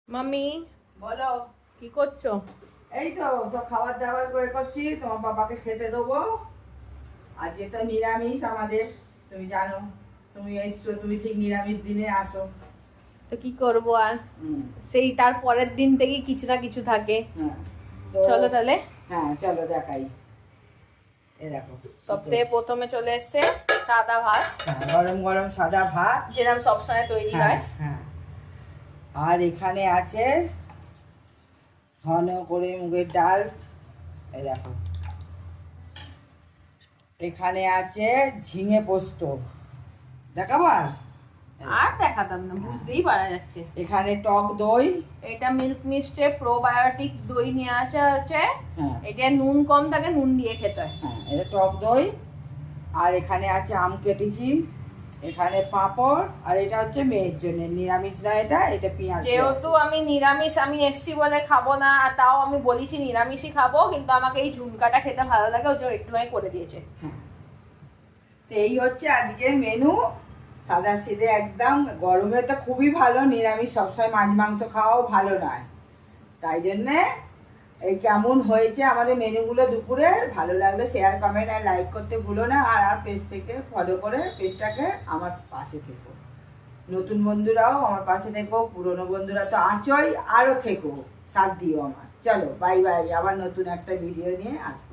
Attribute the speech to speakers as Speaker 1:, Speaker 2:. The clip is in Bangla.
Speaker 1: মাম্মি
Speaker 2: বলো।
Speaker 1: কি করছো?
Speaker 2: এই তো সব খাবার দাবার করে করছি, তোমার বাবাকে খেতে দেবো। আজকে তো নিরামিষ আমাদের, তুমি জানো। তুমি এসছো, তুমি ঠিক নিরামিষ দিনে আসো।
Speaker 1: তো কি করব আর,
Speaker 2: হুম।
Speaker 1: সেই তার পরের দিন থেকে কিছু না কিছু থাকে।
Speaker 2: হ্যাঁ তো
Speaker 1: চলো তাহলে।
Speaker 2: হ্যাঁ চলো দেখাই। এ দেখো
Speaker 1: সবথেকে প্রথমে চলে এসছে সাদা ভাত,
Speaker 2: হ্যাঁ, গরম গরম সাদা ভাত।
Speaker 1: যেরকম সবসময় তৈরি
Speaker 2: হ্যাঁ
Speaker 1: হয়।
Speaker 2: হ্যাঁ। আর এখানে আছে ঘন করে মুগের ডাল। এই দেখো, এখানে আছে ঝিঙে পোস্ত, দেখাবো আর?
Speaker 1: আর দেখাতাম না, বুঝতেই পারা যাচ্ছে।
Speaker 2: এখানে টক দই।
Speaker 1: এটা মিল্ক মিস্টে প্রোবায়োটিক দই নিয়ে আসা হচ্ছে।
Speaker 2: হ্যাঁ
Speaker 1: এটা নুন কম থাকে, নুন দিয়ে খেতে হয়।
Speaker 2: হ্যাঁ, এটা টক দই। আর এখানে আছে আম কেটেছি, এখানে পাঁপড়। আর এটা হচ্ছে মেয়ের জন্য নিরামিষ না, এটা এটা পেঁয়াজ দেওয়া
Speaker 1: যেহেতু
Speaker 2: আছে।
Speaker 1: আমি নিরামিষ, আমি এসছি বলে খাবো না, আর তাও আমি বলেছি নিরামিষই খাবো, কিন্তু আমাকে এই ঝুমকাটা খেতে ভালো লাগে, ওই জন্য একটুখানি করে দিয়েছে।
Speaker 2: হ্যাঁ, তো এই হচ্ছে আজকের মেনু। সাদা সিধে একদম। গরমে তো খুবই ভালো, নিরামিষ সবসময় মাছ মাংস খাওয়াও ভালো নয়। তাই জন্যে এই কেমন হয়েছে আমাদের মেনুগুলো দুপুরে, ভালো লাগলে শেয়ার কমেন্ট আর লাইক করতে ভুলো না। আর পেজ থেকে ফলো করে পেজটাকে আমার পাশে থেকো। নতুন বন্ধুরাও আমার পাশে থেকো, পুরনো বন্ধুরা তো আছোই, আরও থেকো, সাথ দিও আমার। চলো বাই বাই, আবার নতুন একটা ভিডিও নিয়ে আসবো।